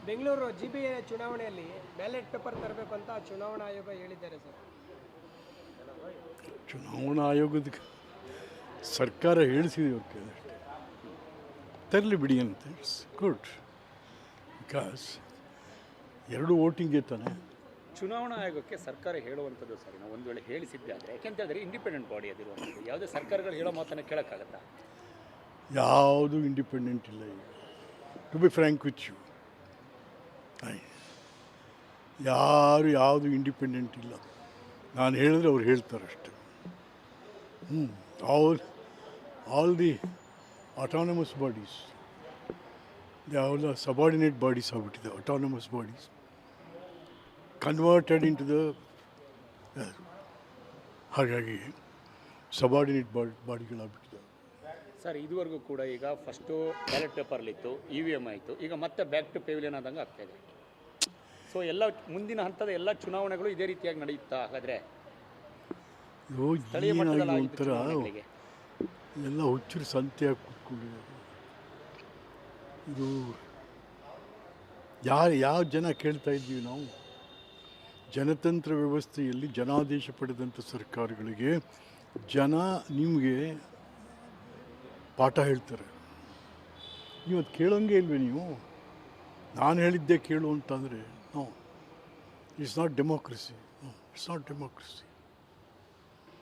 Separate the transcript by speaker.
Speaker 1: Bengaluru GBA ಚುನಾವಣೆಯಲ್ಲಿ ballot paper ತರಬೇಕು ಅಂತ ಚುನಾವಣಾ ಆಯೋಗ ಹೇಳಿದ್ದಾರೆ ಸರ್.
Speaker 2: ಚುನಾವಣಾ ಆಯೋಗದ ಸರ್ಕಾರ ಹೇಳಿಸಿದೆ ಅವ್ರಿಗೆ ಅಷ್ಟೇ, ತರಲಿ ಬಿಡಿ ಅಂತ. ಇಟ್ಸ್ ಗುಡ್, ಬಿಕಾಸ್ ಎರಡು ವೋಟಿಂಗ್ಗೆ ತಾನೆ.
Speaker 3: ಚುನಾವಣಾ ಆಯೋಗಕ್ಕೆ ಸರ್ಕಾರ ಹೇಳುವಂಥದ್ದು ಸರಿ, ನಾವು ಒಂದು ವೇಳೆ ಹೇಳಿಸಿದ್ದೆ ಆದರೆ, ಯಾಕೆಂತ ಹೇಳಿದ್ರೆ ಇಂಡಿಪೆಂಡೆಂಟ್ ಬಾಡಿ ಅದಿರುವಂಥದ್ದು, ಯಾವುದೇ ಸರ್ಕಾರಗಳು ಹೇಳೋ ಮಾತನ್ನು ಕೇಳೋಕ್ಕಾಗತ್ತಾ?
Speaker 2: ಯಾವುದು ಇಂಡಿಪೆಂಡೆಂಟ್ ಇಲ್ಲ ಈಗ, to be frank with you. ಯಾವುದು ಇಂಡಿಪೆಂಡೆಂಟ್ ಇಲ್ಲ. ನಾನು ಹೇಳಿದ್ರೆ ಅವ್ರು ಹೇಳ್ತಾರೆ ಅಷ್ಟೆ. All the autonomous bodies, all subordinate bodies ಆಗ್ಬಿಟ್ಟಿದೆ. autonomous bodies converted into the ಹಾಗಾಗಿ ಸಬಾರ್ಡಿನೇಟ್ ಬಾಡಿಗಳಾಗ್ಬಿಟ್ಟಿದೆ.
Speaker 3: ಸರ್, ಇದುವರೆಗೂ ಕೂಡ ಈಗ ಫಸ್ಟು ಬ್ಯಾಲೆಟ್ ಪೇಪರ್ಲಿತ್ತು, EVM ಆಯಿತು, ಈಗ ಮತ್ತೆ ಬ್ಯಾಕ್ ಟು ಪೆವಿಲಿಯನ್ ಆದಂಗೆ ಆಗ್ತಾಯಿದೆ. ಸೊ ಎಲ್ಲ ಮುಂದಿನ ಹಂತದ ಎಲ್ಲ ಚುನಾವಣೆಗಳು ಇದೇ ರೀತಿಯಾಗಿ ನಡೆಯುತ್ತಾ? ಹಾಗಾದರೆ ಸ್ಥಳೀಯ ಮಟ್ಟದಲ್ಲಿ
Speaker 2: ಒಂಥರ ಎಲ್ಲ ಹುಚ್ಚರು ಸಂತೆಯಾಗಿ ಕೂತ್ಕೊಂಡಿದ್ದಾರೆ. ಇದು ಯಾವ ಜನ ಕೇಳ್ತಾ ಇದ್ದೀವಿ ನಾವು? ಜನತಂತ್ರ ವ್ಯವಸ್ಥೆಯಲ್ಲಿ ಜನಾದೇಶ ಪಡೆದಂಥ ಸರ್ಕಾರಗಳಿಗೆ ಜನ ನಿಮಗೆ ಪಾಠ ಹೇಳ್ತಾರೆ. ನೀವು ಅದು ಕೇಳೋಂಗೆ ಇಲ್ವೇ? ನೀವು ನಾನು ಹೇಳಿದ್ದೆ ಕೇಳು ಅಂತಂದರೆ no, it's not democracy. It's not democracy.